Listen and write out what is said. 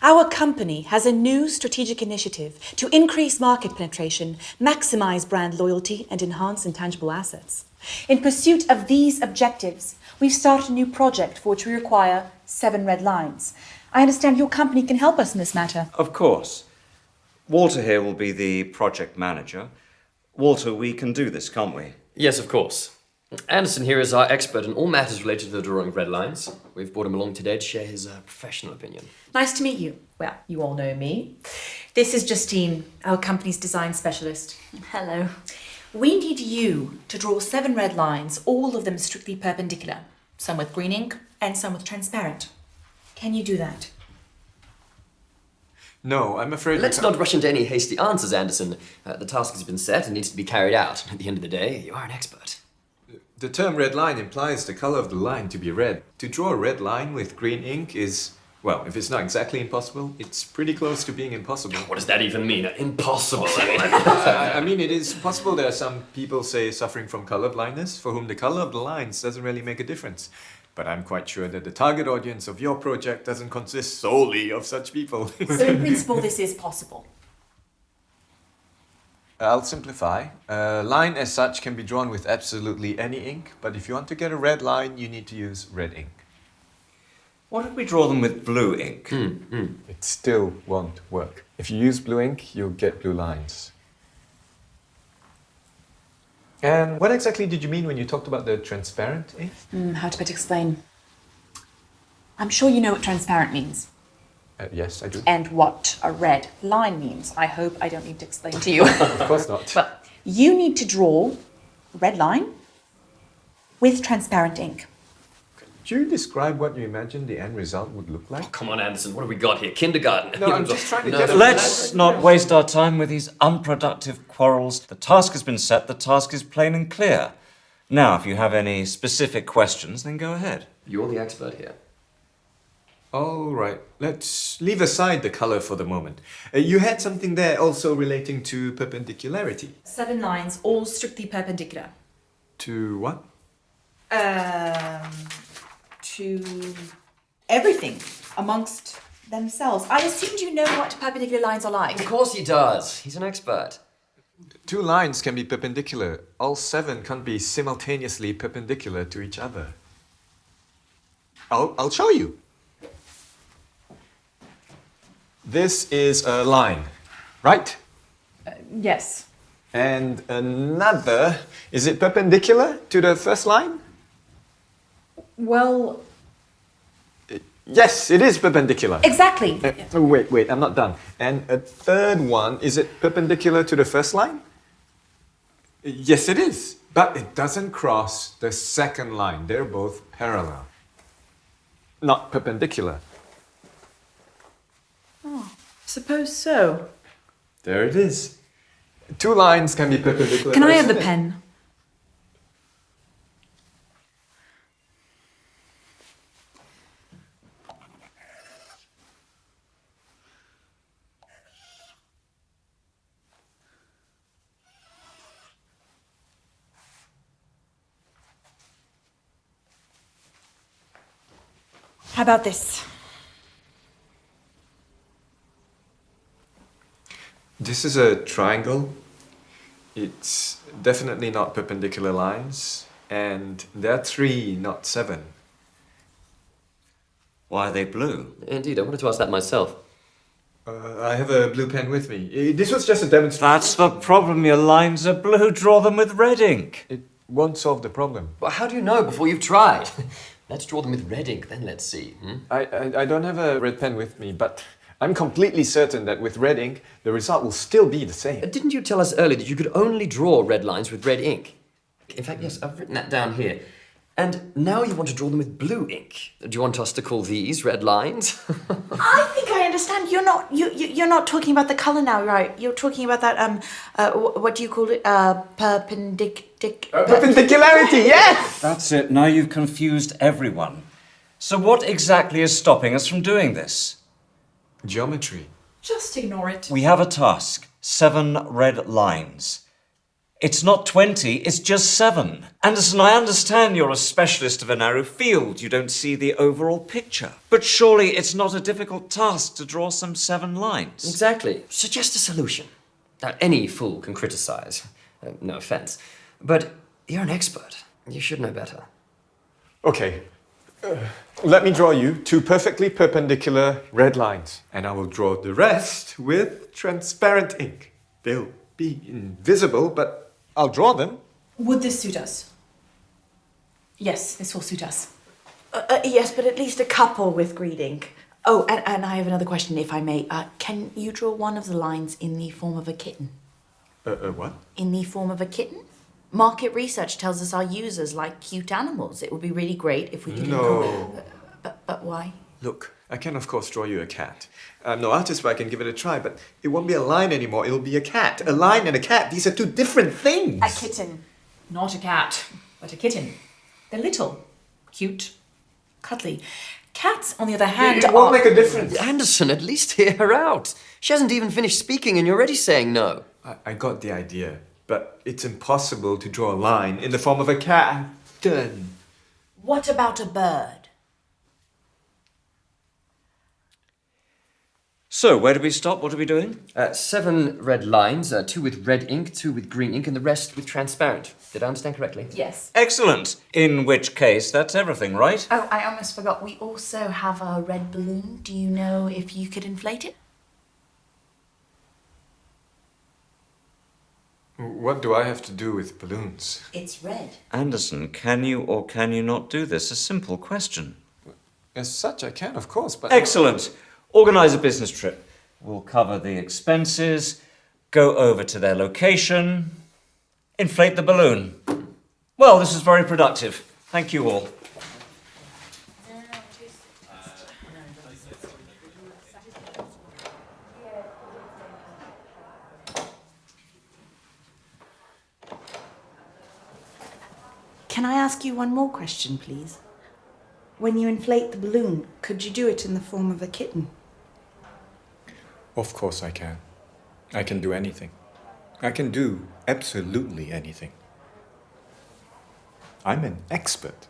Our company has a new strategic initiative to increase market penetration, maximize brand loyalty, and enhance intangible assets. In pursuit of these objectives, we've started a new project for which we require 7 red lines. I understand your company can help us in this matter. Of course. Walter here will be the project manager. Walter, we can do this, can't we? Yes, of course. Anderson here is our expert in all matters related to the drawing of red lines. We've brought him along today to share his professional opinion. Nice to meet you. Well, you all know me. This is Justine, our company's design specialist. Hello. We need you to draw 7 red lines, all of them strictly perpendicular. Some with green ink and some with transparent. Can you do that? No, I'm afraid... Let's not rush into any hasty answers, Anderson. The task has been set and needs to be carried out. At the end of the day, you are an expert. The term red line implies the color of the line to be red. To draw a red line with green ink is, well, if it's not exactly impossible, it's pretty close to being impossible. What does that even mean? Impossible. I mean, it is possible. There are some people, say, suffering from color blindness, for whom the color of the lines doesn't really make a difference. But I'm quite sure that the target audience of your project doesn't consist solely of such people. So in principle, this is possible. I'll simplify. A line as such can be drawn with absolutely any ink, but if you want to get a red line, you need to use red ink. What if we draw them with blue ink? It still won't work. If you use blue ink, you'll get blue lines. And what exactly did you mean when you talked about the transparent ink? How to better explain? I'm sure you know what transparent means. Yes, I do. And what a red line means. I hope I don't need to explain to you. Of course not. Well, you need to draw a red line with transparent ink. Could you describe what you imagine the end result would look like? Come on, Anderson, what have we got here? Kindergarten? No, I'm just trying to get a... Let's not waste our time with these unproductive quarrels. The task has been set, the task is plain and clear. Now, if you have any specific questions, then go ahead. You're the expert here. All right, let's leave aside the color for the moment. You had something there also relating to perpendicularity. 7 lines, all strictly perpendicular. To what? To everything amongst themselves. I assumed you know what perpendicular lines are like. Of course he does. He's an expert. 2 lines can be perpendicular. All 7 can't be simultaneously perpendicular to each other. I'll show you. This is a line, right? Yes. And another, is it perpendicular to the first line? Well, Yes, it is perpendicular. exactly. Wait, I'm not done. And a third one, is it perpendicular to the first line? Yes, it is. But it doesn't cross the second line. They're both parallel, not perpendicular. Suppose so. There it is. 2 lines can be perpendicular. Can I have the isn't it? pen? How about this? This is a triangle. It's definitely not perpendicular lines. And there are 3, not 7. Why are they blue? Indeed, I wanted to ask that myself. I have a blue pen with me. This was just a demonstration. That's the problem, your lines are blue. Draw them with red ink. It won't solve the problem. Well, how do you know before you've tried? Let's draw them with red ink, then let's see. I don't have a red pen with me, but I'm completely certain that with red ink, the result will still be the same. Didn't you tell us earlier that you could only draw red lines with red ink? In fact, yes, I've written that down here. And now you want to draw them with blue ink. Do you want us to call these red lines? I think I understand. You're not talking about the color now, right? You're talking about that what do you call it? Perpendicularity, yes! That's it. Now you've confused everyone. So what exactly is stopping us from doing this? Geometry. Just ignore it. We have a task. 7 red lines. It's not 20, it's just 7. Anderson, I understand you're a specialist of a narrow field. You don't see the overall picture. But surely it's not a difficult task to draw some 7 lines. Exactly. Suggest a solution. Now, any fool can criticize. No offense. But you're an expert. You should know better. Okay. Let me draw you 2 perfectly perpendicular red lines, and I will draw the rest with transparent ink. They'll be invisible, but I'll draw them. Would this suit us? Yes, this will suit us. Yes, but at least a couple with green ink. Oh, and I have another question, if I may. Can you draw one of the lines in the form of a kitten? What? In the form of a kitten? Market research tells us our users like cute animals. It would be really great if we could... No. But why? Look, I can of course draw you a cat. I'm no artist, but I can give it a try, but it won't be a line anymore, it'll be a cat. A line and a cat, these are 2 different things. A kitten. Not a cat, but a kitten. They're little, cute, cuddly. Cats, on the other hand, It won't make a difference. Anderson, at least hear her out. She hasn't even finished speaking and you're already saying no. I got the idea, but it's impossible to draw a line in the form of a cat. Done. What about a bird? So, where did we stop? What are we doing? 7 red lines, 2 with red ink, 2 with green ink, and the rest with transparent. Did I understand correctly? Yes. Excellent. In which case, that's everything, right? Oh, I almost forgot. We also have a red balloon. Do you know if you could inflate it? What do I have to do with balloons? It's red. Anderson, can you or can you not do this? A simple question. As such, I can, of course, but... Excellent. Organise a business trip. We'll cover the expenses, go over to their location, inflate the balloon. Well, this is very productive. Thank you all. Can I ask you one more question, please? When you inflate the balloon, could you do it in the form of a kitten? Of course I can. I can do anything. I can do absolutely anything. I'm an expert.